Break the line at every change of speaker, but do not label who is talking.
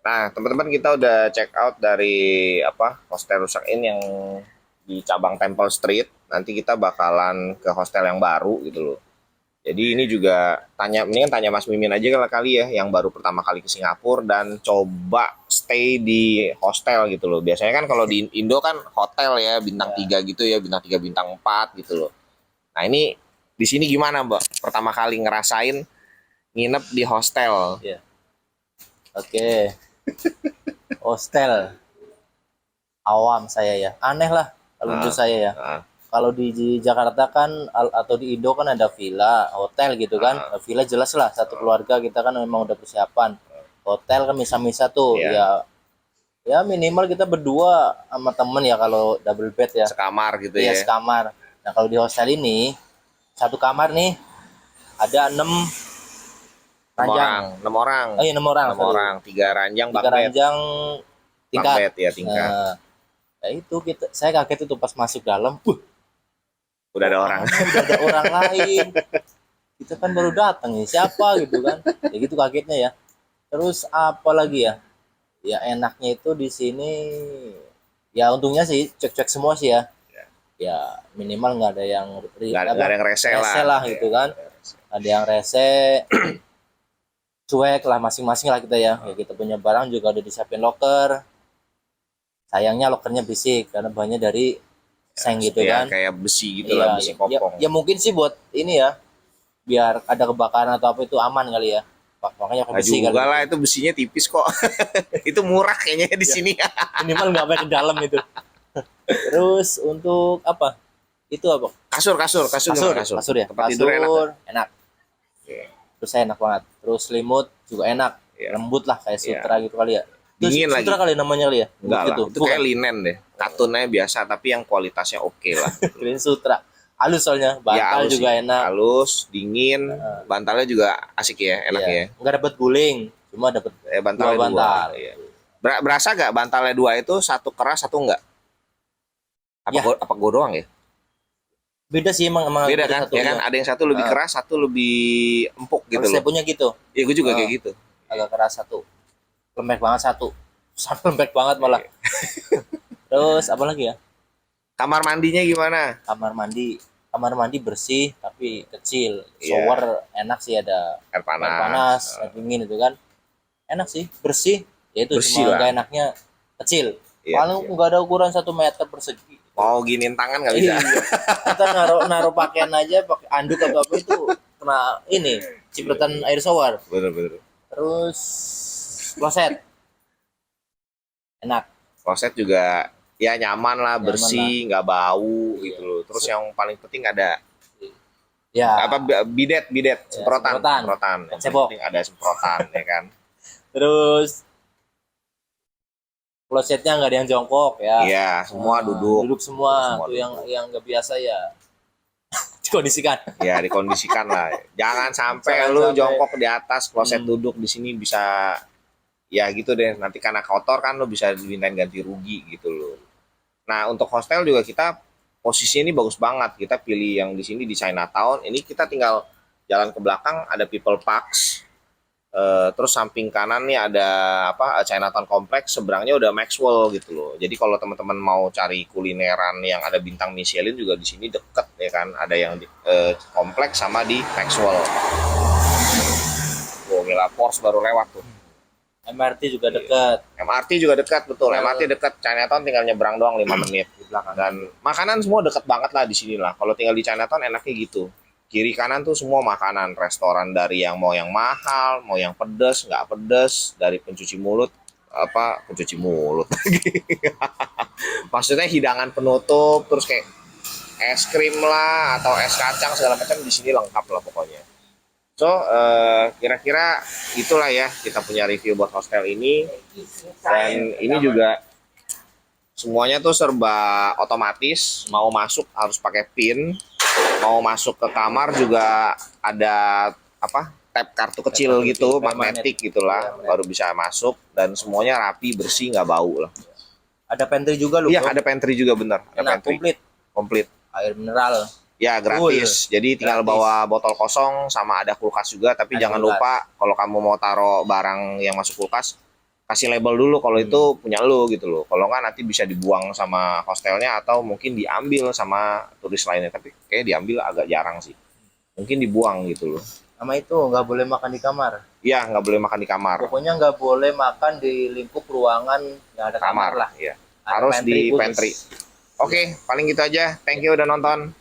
Nah, teman-teman kita udah check out dari hostel Rusak Inn yang di cabang Temple Street. Nanti kita bakalan ke hostel yang baru gitu loh. Jadi ini juga mendingan tanya Mas Mimin aja kali ya, yang baru pertama kali ke Singapura dan coba stay di hostel gitu loh. Biasanya kan kalau di Indo kan hotel ya bintang 3 gitu ya, bintang 3 bintang 4 gitu loh. Nah, ini di sini gimana, Mbak? Pertama kali ngerasain nginep di hostel.
Ya, oke. Hostel awam saya ya. Aneh lah kalau menurut saya ya.
Nah,
Kalau di Jakarta kan atau di Indo kan ada villa, hotel gitu kan. Villa jelas lah satu keluarga kita kan memang udah persiapan. Hotel kan misa-misa tuh
iya.
ya. Ya minimal kita berdua sama temen ya kalau double bed ya.
Sekamar gitu
Iya
ya.
sekamar. Nah kalau di hostel ini satu kamar nih ada 6
Enam
ranjang.
orang, 6 orang.
Oh iya 6 orang.
6 orang, 3 ranjang
Tiga
bunk bed.
ranjang
Bunk
tingkat.
bed ya tingkat.
Nah, ya itu saya kaget itu pas masuk dalam.
Udah ada orang.
Udah ada orang lain. Kita kan baru datang nih, siapa gitu kan? Ya gitu kagetnya ya. Terus apa lagi ya? Ya enaknya itu di sini ya untungnya sih cek-cek semua sih ya. Ya minimal nggak ada yang
Nggak ada yang rese
lah gitu kan. Ada yang rese, cuek lah masing-masing lah kita ya. Ya kita punya barang juga udah disiapin locker. Sayangnya lockernya berisik karena bahannya dari seng gitu
Ya,
kan.
kayak besi gitu
Iya,
lah, besi kopong.
ya mungkin sih buat ini ya, biar ada kebakaran atau apa itu aman kali ya. Makanya pakai
Nah,
besi
juga
kali.
lah, itu besinya tipis kok. Itu murah kayaknya di sini.
Minimal nggak sampai ke dalam itu. Terus untuk apa? Itu apa?
Kasur gimana kasur?
Kasur ya.
Tempat tidur enak.
Enak.
Oke.
Terus saya enak banget. Terus selimut juga enak.
Iya.
Lembut lah kayak
Iya.
sutra gitu kali ya. Terus
Dingin
sutra
lagi.
kali namanya kali ya?
Enggak lah,
Gitu.
itu kayak linen deh. Katunnya biasa tapi yang kualitasnya oke lah.
Green sutra. Halus soalnya,
Ya,
bantal
halus
juga
sih.
enak.
Halus, dingin, bantalnya juga asik ya, enak
Iya.
ya.
Enggak dapat guling, cuma dapat
Bantalnya
dua bantal.
Iya. Berasa gak bantalnya 2 itu satu keras satu enggak?
Ya.
Apa gua doang ya?
Beda sih emang
Beda
beda
kan?
satu,
Ya kan ada yang satu lebih keras, satu lebih empuk gitu
Kalau saya
loh.
punya gitu,
Ya gue juga kayak gitu.
agak keras satu, lembek banget satu, sampai lembek banget malah. Terus apa lagi ya?
Kamar mandinya gimana?
Kamar mandi bersih tapi kecil.
Iya.
Shower enak sih, ada
Air panas.
air panas, air dingin itu kan. Enak sih, bersih. Ya itu
Bersih
cuma
lah.
nggak enaknya kecil.
Iya,
Paling
iya.
nggak ada ukuran 1 meter persegi.
Mau giniin tangan nggak bisa?
Iya. Kita naruh pakaian aja, pakai anduk atau apa itu kena ini cipratan air shower.
Bener.
Terus kloset enak.
Kloset juga ya nyaman lah,
Nyaman
bersih, nggak bau
Iya.
gitu loh. Terus yang paling penting ada
Ya.
bidet, semprotan. Yang
Cebok.
penting ada semprotan ya kan.
Terus klosetnya nggak ada yang jongkok ya.
Iya, semua duduk.
Duduk semua.
Semua
Itu
duduk.
yang nggak biasa ya. Dikondisikan.
Ya dikondisikan lah. Jangan sampai
Jangan
lu
sampai.
jongkok di atas, kloset duduk di sini bisa ya gitu deh. Nanti karena kotor kan lu bisa dimintain ganti rugi gitu loh. Nah, untuk hostel juga kita posisinya ini bagus banget. Kita pilih yang di sini di Chinatown. Ini kita tinggal jalan ke belakang ada People Parks. Terus samping kanan nih ada Chinatown Complex, seberangnya udah Maxwell gitu loh. Jadi kalau teman-teman mau cari kulineran yang ada bintang Michelin juga di sini deket ya kan. Ada yang di kompleks sama di Maxwell. Oh gila, Porsche baru lewat tuh.
MRT juga dekat.
MRT juga dekat, betul. MRT dekat, Chinatown tinggal nyebrang doang 5 menit
Di belakang.
dan makanan semua deket banget lah di sini lah. Kalau tinggal di Chinatown enaknya gitu. Kiri kanan tuh semua makanan, restoran dari yang mau yang mahal, mau yang pedes, nggak pedes, dari pencuci mulut lagi. Maksudnya hidangan penutup, terus kayak es krim lah atau es kacang segala macam di sini lengkap lah pokoknya. So, kira-kira itulah ya kita punya review buat hostel ini. Dan ini juga semuanya tuh serba otomatis, mau masuk harus pakai PIN, mau masuk ke kamar juga ada tap kartu kecil gitu, magnetik gitulah, baru bisa masuk dan semuanya rapi, bersih, nggak bau lah.
Ada pantry juga loh.
Iya, ada pantry juga bener, ada
Enak,
pantry. Komplit.
Air mineral.
Ya gratis, jadi tinggal
Gratis.
bawa botol kosong sama ada kulkas juga, tapi
Ada
jangan
kulkas.
lupa kalau kamu mau taruh barang yang masuk kulkas, kasih label dulu kalau itu punya lu gitu loh. Kalau nggak nanti bisa dibuang sama hostelnya atau mungkin diambil sama turis lainnya. Tapi kayak diambil agak jarang sih. Mungkin dibuang gitu loh.
Sama itu nggak boleh makan di kamar.
Iya, nggak boleh makan di kamar.
Pokoknya nggak boleh makan di lingkup ruangan yang ada kamar lah.
Iya.
Ada
Harus di
khusus.
pantry. Oke, paling gitu aja. Thank you udah nonton.